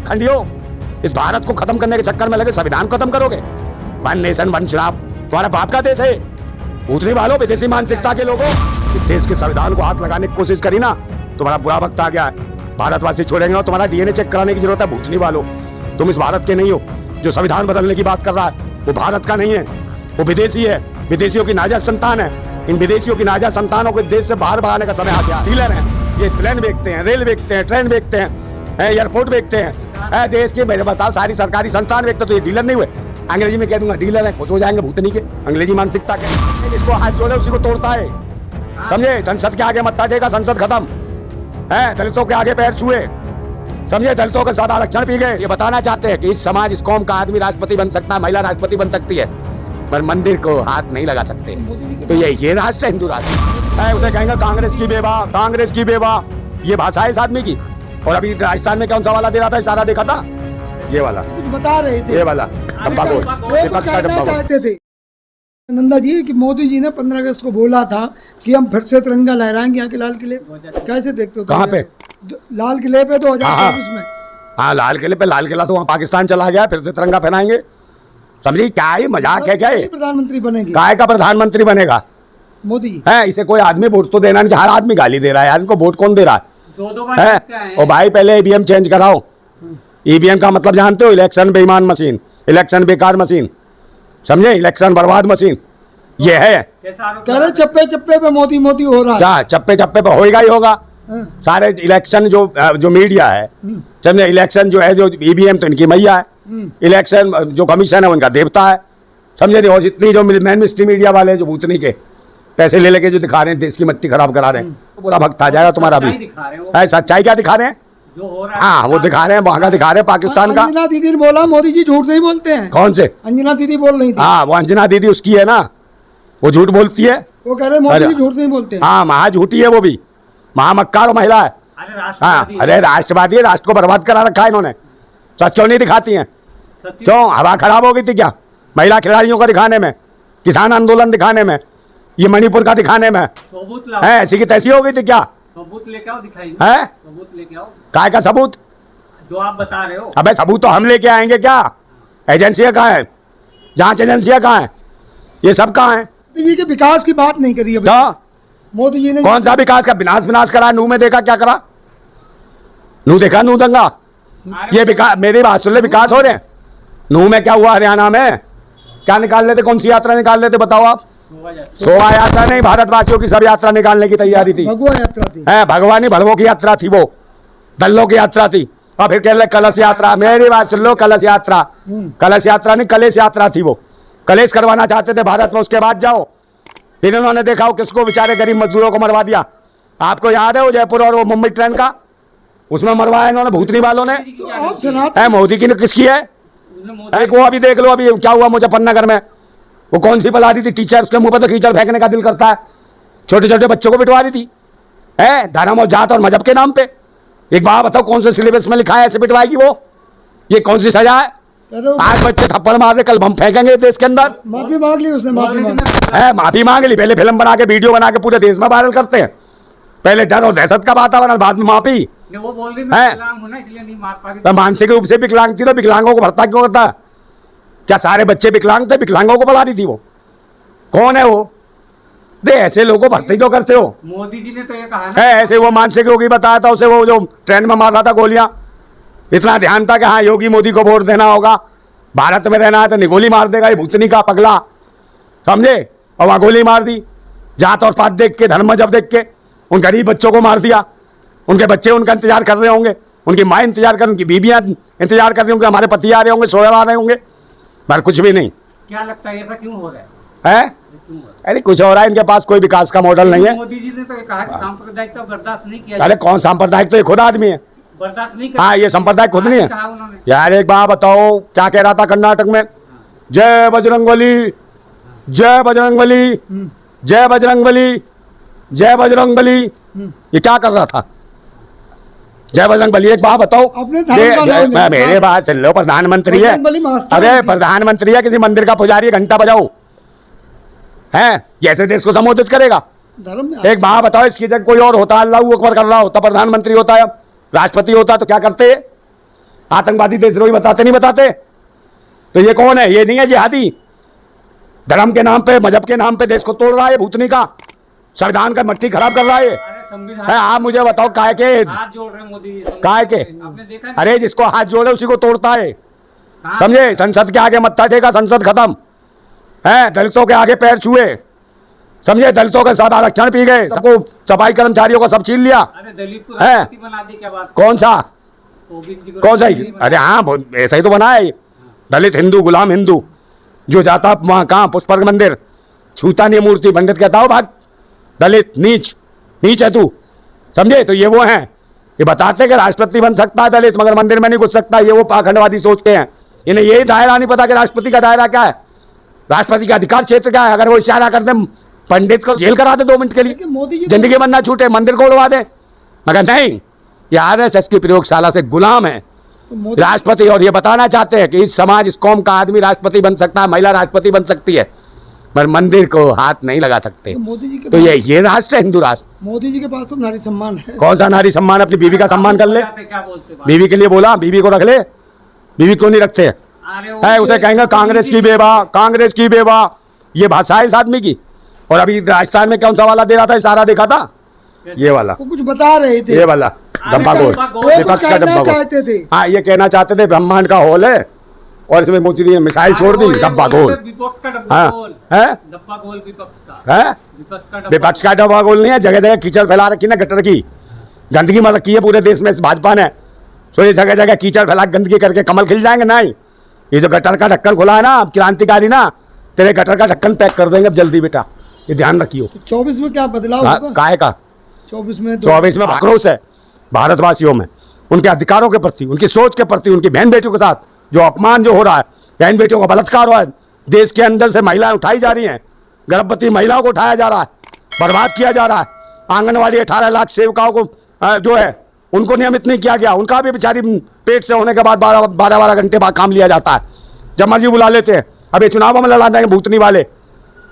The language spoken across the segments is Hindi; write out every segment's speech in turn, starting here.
पाखंडी हो। इस भारत को खत्म करने के चक्कर में लगे संविधान खत्म करोगे। वन नेशन वन चुनाव तुम्हारा बाप का देश है। भूतनी वालों, विदेशी मानसिकता के लोगों, इस देश के संविधान को हाथ लगाने की कोशिश करी ना, तुम्हारा बुरा वक्त आ गया है। भारतवासी छोड़ेंगे ना, तुम्हारा डीएनए चेक कराने की जरूरत है। भूतनी वालों, तुम इस भारत के नहीं हो। जो संविधान बदलने की बात कर रहा है वो भारत का नहीं है, वो विदेशी है, विदेशियों की नाजायज संतान है। इन विदेशियों की नाजायज संतानों को देश से बाहर भगाने का समय आ गया। डीलर हैं ये, प्लेन बेचते हैं, रेल बेचते हैं, ट्रेन बेचते हैं, एयरपोर्ट बेचते हैं, देश के बताओ सारी सरकारी संस्थान बेचते, तो ये डीलर नहीं हुए। अंग्रेजी में कह दूंगा डीलर है, खुश हो जाएंगे भूतनी के, अंग्रेजी मानसिकता के। जिसको हाथ जोड़े उसी को तोड़ता है, समझे। संसद के आगे मत्था टेका, संसद खत्म है। दलितों के आगे पैर छुए, समझे। दलितों के साथ आरक्षण पी गए। ये बताना चाहते हैं कि इस समाज, इस कौम का आदमी राष्ट्रपति बन सकता है, महिला राष्ट्रपति बन सकती है, पर मंदिर को हाथ नहीं लगा सकते। तो ये राष्ट्र है, हिंदू राष्ट्र है। उसे कहेंगे कांग्रेस की बेवा, कांग्रेस की बेवा। ये भाषा है इस आदमी की। और अभी राजस्थान में कौन सा वाला दे रहा था, इशारा देखा था, ये वाला कुछ बता रहे थे, ये वाला चाहते थे नंदा जी कि मोदी जी ने 15 अगस्त को बोला था कि हम फिर से तिरंगा लहराएंगे यहाँ के लाल किले। कैसे देखते हो? कहाँ पे? लाल किले पे 2024 में। हाँ, लाल किले पे। लाल किला तो वहाँ पाकिस्तान चला गया, फिर से तिरंगा फहराएंगे। समझी? क्या ये मजाक है क्या? ये प्रधानमंत्री बनेंगे? काय का प्रधानमंत्री बनेगा मोदी है? इसे कोई आदमी वोट तो देना नहीं। हर आदमी गाली दे रहा है, इनको वोट कौन दे रहा है? और भाई पहले ईवीएम चेंज कराओ। ईवीएम का मतलब जानते हो? इलेक्शन बेईमान मशीन, इलेक्शन बेकार मशीन, समझे। इलेक्शन बर्बाद मशीन ये है। कह रहे चप्पे चप्पे पे मोदी मोदी हो रहा है। क्या चप्पे चप्पे पे होएगा ही होगा। सारे इलेक्शन जो मीडिया है, समझे। इलेक्शन जो है, जो ईवीएम तो इनकी मैया है, इलेक्शन जो कमीशन है उनका देवता है, समझे। और जितनी जो मेन स्ट्रीम मीडिया वाले जो भूतनी के पैसे ले लेके जो दिखा रहे हैं, देश की मिट्टी खराब करा रहे हैं, तो पूरा भक्त आ जाएगा तुम्हारा भी। सच्चाई क्या दिखा रहे हैं? हाँ, वो दिखा रहे हैं, वहाँ का दिखा रहे हैं, पाकिस्तान का। अंजना दीदी ने बोला मोदी जी झूठ नहीं बोलते हैं। कौन से? अंजना दीदी बोल रही थी। हाँ, वो अंजना दीदी उसकी है ना, वो झूठ बोलती है। वो कह रहे मोदी जी झूठ नहीं बोलते। हाँ, महा झूठी है वो भी, महामक्कार महिला है। हाँ, अरे राष्ट्रवादी है, राष्ट्र को बर्बाद करा रखा है इन्होंने। सच क्यों नहीं दिखाती हैं? क्यों? हवा खराब हो गई थी क्या महिला खिलाड़ियों का दिखाने में, किसान आंदोलन दिखाने में, ये मणिपुर का दिखाने में? है ऐसी की तैसी हो गई थी क्या? सबूत लेके आओ, दिखाइए। है सबूत लेके आओ। काय का सबूत? जो आप बता रहे हो। अबे सबूत तो हम लेके आएंगे क्या? एजेंसियां कहाँ है? जांच एजेंसियां कहाँ है? ये सब कहाँ है? मोदी जी के विकास की बात नहीं करी अभी। मोदी जी ने कौन सा विकास का? विनाश करा। नू में देखा क्या करा? नू देखा? नू दंगा। ये विकास, मेरी बात सुन ले, विकास हो रहे हैं। नू में क्या हुआ? हरियाणा में क्या निकाल लेते? कौन सी यात्रा निकाल लेते बताओ आप? शोभा यात्रा नहीं, भारतवासियों की सब यात्रा निकालने की तैयारी थी। भगवा यात्रा थी। है भगवानी भड़वों की यात्रा थी, वो दल्लों की यात्रा थी। और फिर कह ले कलश यात्रा। मेरी बात सुन लो, कलश यात्रा, कलश यात्रा नहीं, कलेश यात्रा थी। वो कलेश करवाना चाहते थे भारत में। उसके बाद जाओ, फिर उन्होंने देखा हो किसको, बेचारे गरीब मजदूरों को मरवा दिया। आपको याद है वो जयपुर और वो मुंबई ट्रेन का, उसमें मरवाया इन्होंने भूतनी वालों ने। मोदी की ने किसकी है? वो अभी देख लो, अभी क्या हुआ मुजफ्फरनगर में। वो कौन सी बला रही थी टीचर, उसके मुंह पर तो कीचड़ फेंकने का दिल करता है। छोटे छोटे बच्चों को बिठवा रही थी, है धर्म और जात और मजहब के नाम पे। एक बात बताओ, कौन से सिलेबस में लिखा है ऐसे बिठवाएगी वो? ये कौन सी सजा है? आज बच्चे थप्पड़ मार रहे, कल बम फेंकेंगे देश के अंदर। माफी मांग ली उसने, माफी मांग ली। पहले फिल्म बना के वीडियो बना के पूरे देश में वायरल करते हैं। पहले डर और दहशत का वातावरण, बाद में माफी। वो बोल रही मैं विकलांग हूं ना, इसलिए नहीं मार पा रही। मानसिक रूप से विकलांग थी तो विकलांगों को भर्ता क्यों करता? क्या सारे बच्चे विकलांग थे? विकलांगों को बुला रही थी वो? कौन है वो? दे ऐसे लोगों को भर्ती क्यों करते हो? मोदी जी ने तो ये कहा ना, है ऐसे वो मानसिक रोगी बताया था उसे, वो जो ट्रेन में मार रहा था गोलियां। इतना ध्यान था कि हाँ योगी मोदी को वोट देना होगा, भारत में रहना है तो निगोली मार देगा ये भूतनी का पगला, समझे। और वहाँ गोली मार दी, जात और पात देख के, धर्म मजहब देख के उन गरीब बच्चों को मार दिया। उनके बच्चे उनका इंतजार कर रहे होंगे, उनकी माँ इंतजार कर, उनकी बीबियाँ इंतजार कर रही होंगी, हमारे पति आ रहे होंगे, सोया आ रहे होंगे, पर कुछ भी नहीं। क्या लगता है ऐसा क्यों हो रहा है? अरे कुछ हो रहा है, इनके पास कोई विकास का मॉडल नहीं है। मोदी जी ने तो कहा कि सांप्रदायिकता बर्दाश्त नहीं किया। अरे कौन सांप्रदायिक? तो ये खुद आदमी है, बर्दाश्त नहीं। हाँ, ये सांप्रदायिक खुद नहीं है यार। एक बात बताओ, क्या कह रहा था कर्नाटक में? जय बजरंगबली, जय बजरंगबली, जय बजरंगबली, जय बजरंगबली। ये क्या कर रहा था? जय बजरंगबली। एक बात बताओ, मेरे बात सुन लो, प्रधानमंत्री है। अरे प्रधानमंत्री है, किसी मंदिर का पुजारी, घंटा बजाओ है, जैसे देश को संबोधित करेगा। एक बात बताओ, इसकी जगह कोई और होता, अल्लाह अकबर कर रहा होता, प्रधानमंत्री होता है, राष्ट्रपति होता, तो क्या करते? आतंकवादी देशद्रोही बताते नहीं बताते? तो ये कौन है? ये नहीं है जिहादी? धर्म के नाम पे, मजहब के नाम पे देश को तोड़ रहा है भूतनी का, संविधान का मट्टी खराब कर रहा है। अरे संविधान आप मुझे बताओ काय के हाथ जोड़ रहे हैं मोदी जी, काय के? आपने देखा अरे जिसको हाथ जोड़े उसी को तोड़ता है, कहाँ? समझे? संसद के आगे मत्था टेका, संसद खत्म है। दलितों के आगे पैर छुए, समझे? दलितों के सब आरक्षण पी गए, सबको सफाई कर्मचारियों को सब छीन लिया। अरे दलित को राष्ट्रपति बना दी, क्या बात? कौन सा? कोविंद जी को कौन सा? राष्ट्रपति बना अरे हाँ, ऐसा ही तो बना है। दलित हिंदू, गुलाम हिंदू, जो जाता वहां कहाँ पुष्कर मंदिर छूता नहीं मूर्ति, पंडित कहता हो भाग, दलित नीच, नीच है तू, समझे? तो ये वो हैं, ये बताते कि राष्ट्रपति बन सकता है दलित, मगर मंदिर में नहीं घुस सकता। ये वो पाखंडवादी सोचते हैं, इन्हें यही दायरा नहीं पता कि राष्ट्रपति का दायरा क्या है, राष्ट्रपति का अधिकार क्षेत्र क्या है। अगर वो इशारा कर दे, पंडित को जेल करा दे 2 मिनट के लिए, लेकिन मोदी जी को- जिंदगी बनना छूटे, मंदिर को उड़वा दे, मगर नहीं, ये RSS की प्रयोगशाला से गुलाम है तो मोदी राष्ट्रपति। और ये बताना चाहते हैं कि इस समाज, इस कौम का आदमी राष्ट्रपति बन सकता है, महिला राष्ट्रपति बन सकती है, पर मंदिर को हाथ नहीं लगा सकते। तो मोदी जी के तो पास- ये राष्ट्र है, हिंदू राष्ट्र। मोदी जी के पास तो नारी सम्मान है। कौन सा नारी सम्मान? अपनी बीवी का सम्मान कर ले। क्या बोलते बात? बीवी के लिए बोला, बीवी को रख ले, बीवी क्यों नहीं रखते? अरे वो है उसे कहेंगे कांग्रेस की बेवा, कांग्रेस की बेवा, ये भाषा है इस आदमी की। और अभी राजस्थान में कौन सा वाला दे रहा था, इशारा देखा था, ये वाला, वो कुछ बता रहे थे, ये वाला डब्बा गोल, वो वो विपक्ष कुछ का कहना डब्बा गोल। चाहते थे। हाँ, ये कहना चाहते थे ब्रह्मांड का हॉल है और इसमें मोदी ने मिसाइल छोड़ दी, डब्बा गोल। विपक्ष का डब्बा हाँ, गोल, है, डब्बा गोल विपक्ष का, है, विपक्ष का डब्बा विपक्ष का डब्बा गोल नहीं है। जगह जगह कीचड़ फैला रखी ना, गटर की गंदगी में रखी है पूरे देश में इस भाजपा ने। सो ये जगह जगह कीचड़ फैला गंदगी करके कमल खिल जाएंगे? नहीं, ये जो गटर का ढक्कन खुला है ना, क्रांतिकारी ना, तेरे गटर का ढक्कन पैक कर देंगे अब जल्दी बेटा, ये ध्यान रखियो। तो 24 में क्या बदलाव होगा? काय का 24 में 24 में आक्रोश है भारतवासियों में, उनके अधिकारों के प्रति, उनकी सोच के प्रति, उनकी बहन बेटियों के साथ जो अपमान जो हो रहा है, बहन बेटियों का बलात्कार हो रहा है, देश के अंदर से महिलाएं उठाई जा रही हैं, गर्भवती महिलाओं को उठाया जा रहा है, बर्बाद किया जा रहा है। आंगनवाड़ी 18 लाख सेविकाओं को जो है उनको नियमित नहीं किया गया, उनका भी बेचारी पेट से होने के बाद 12 घंटे बाद काम लिया जाता है, जब मर्जी बुला लेते हैं। अब ये चुनावों में लड़ा देंगे भूतनी वाले,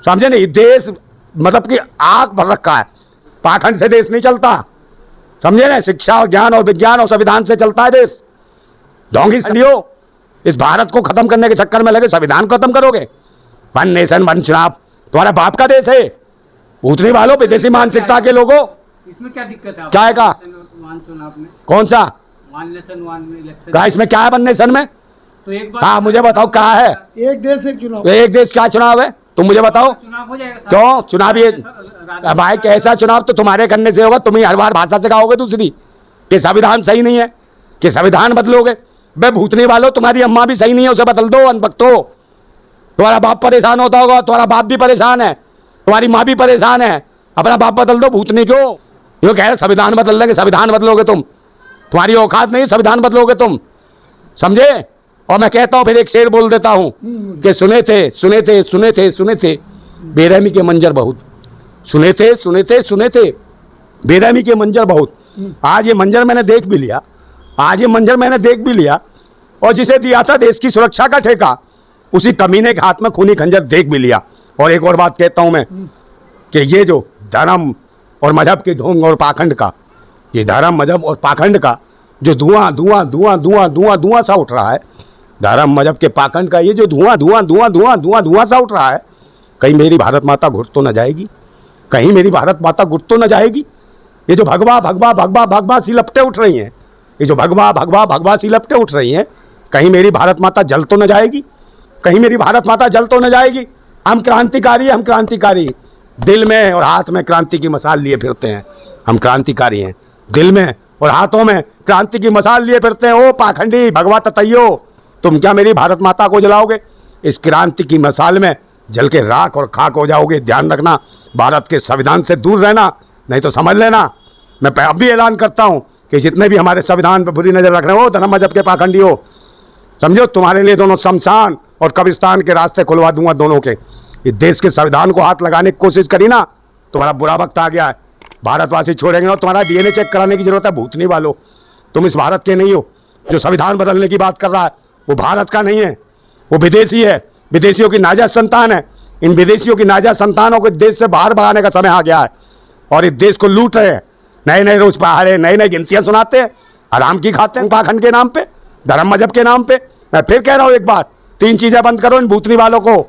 समझे नहीं? देश मतलब कि आग भर रखा है, पाखंड से देश नहीं चलता, समझे ना? शिक्षा और ज्ञान और विज्ञान और संविधान से चलता है देश। ढोंगी सदियों इस भारत को खत्म करने के चक्कर में लगे, संविधान खत्म करोगे? वन नेशन वन चुनाव तुम्हारा बाप का देश है, भूतनी वालों, विदेशी मानसिकता के लोगों। इसमें क्या दिक्कत है? क्या है का? वन चुनाव में, कौन सा? वन नेशन वन इलेक्शन, क्या इसमें क्या है वन नेशन में? तो एक बार हाँ, मुझे बताओ क्या है? एक देश एक चुनाव। तो एक देश क्या चुनाव है, तुम मुझे बताओ। चुनाव हो जाएगा। क्यों चुनाव? ये भाई कैसा चुनाव? तो तुम्हारे करने से होगा, तुम ही हर बार भाषा सिखाओगे दूसरी कि संविधान सही नहीं है, कि संविधान बदलोगे। बे भूतनी वालों, तुम्हारी अम्मा भी सही नहीं है, उसे बदल दो अनभक्तो। तुम्हारा बाप परेशान होता होगा, तुम्हारा बाप भी परेशान है, तुम्हारी माँ भी परेशान है, अपना बाप बदल दो। भूतनी क्यों यो कह रहे संविधान बदल देंगे? संविधान बदलोगे तुम? तुम्हारी औकात नहीं, संविधान बदलोगे तुम, समझे? और मैं कहता हूँ, फिर एक शेर बोल देता हूँ कि सुने थे सुने थे सुने थे सुने थे बेरहमी के मंजर बहुत, सुने थे सुने थे सुने थे बेरहमी के मंजर बहुत। आज ये मंजर मैंने देख भी लिया, आज ये मंजर मैंने देख भी लिया, और जिसे दिया था देश की सुरक्षा का ठेका, उसी कमीने के हाथ में खूनी खंजर देख भी लिया। और एक और बात कहता हूँ मैं कि ये जो धर्म और मजहब के ढोंग और पाखंड का, ये धर्म मजहब और पाखंड का जो धुआं धुआं धुआं धुआं धुआं धुआं सा उठ रहा है, धर्म मजहब के पाखंड का ये जो धुआं धुआं धुआं धुआं धुआं धुआं सा उठ रहा है, कहीं मेरी भारत माता घुट तो न जाएगी? कहीं मेरी भारत माता घुट तो न जाएगी? ये जो भगवा भगवा भगवा भगवा सी लपटें उठ रही हैं, ये जो भगवा भगवा भगवा सी लपटें उठ रही हैं, कहीं मेरी भारत माता जल तो न जाएगी? कहीं मेरी भारत माता जल तो न जाएगी? हम क्रांतिकारी, हम क्रांतिकारी, दिल में और हाथ में क्रांति की मसाल लिए फिरते हैं। हम क्रांतिकारी हैं, दिल में और हाथों में क्रांति की मसाल लिए फिरते हैं। ओ पाखंडी भगवा ततैयो, तुम क्या मेरी भारत माता को जलाओगे? इस क्रांति की मसाल में जल के राख और खाक हो जाओगे। ध्यान रखना, भारत के संविधान से दूर रहना, नहीं तो समझ लेना, मैं अब भी ऐलान करता हूँ कि जितने भी हमारे संविधान पर बुरी नज़र रख रहे हो, धर्म मजहब के पाखंडी हो, समझो तुम्हारे लिए दोनों शमशान और कब्रिस्तान के रास्ते खुलवा दूंगा दोनों के। इस देश के संविधान को हाथ लगाने की कोशिश करी ना, तुम्हारा बुरा वक्त आ गया है। भारतवासी छोड़ेंगे ना, तुम्हारा DNA चेक कराने की जरूरत है। भूतनी वालों, तुम इस भारत के नहीं हो। जो संविधान बदलने की बात कर रहा है वो भारत का नहीं है, वो विदेशी है, विदेशियों की नाजायज संतान है। इन विदेशियों की नाजायज संतानों को देश से बाहर भगाने का समय आ गया है, और इस देश को लूट रहे हैं। नए नए रोज पहाड़े, नई नई गिनतियाँ सुनाते हैं, आराम की खाते हैं पाखंड के नाम पे। धर्म मजहब के नाम पे। मैं फिर कह रहा हूं एक बार, 3 चीजें बंद करो इन भूतनी वालों को।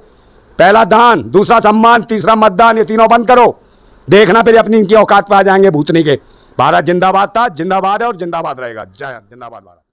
पहला दान, दूसरा सम्मान, तीसरा मतदान, ये तीनों बंद करो। देखना फिर अपनी इनकी औकात पे आ जाएंगे भूतनी के। भारत जिंदाबाद था, जिंदाबाद है और जिंदाबाद रहेगा। जय हिंद, जिंदाबाद भारत।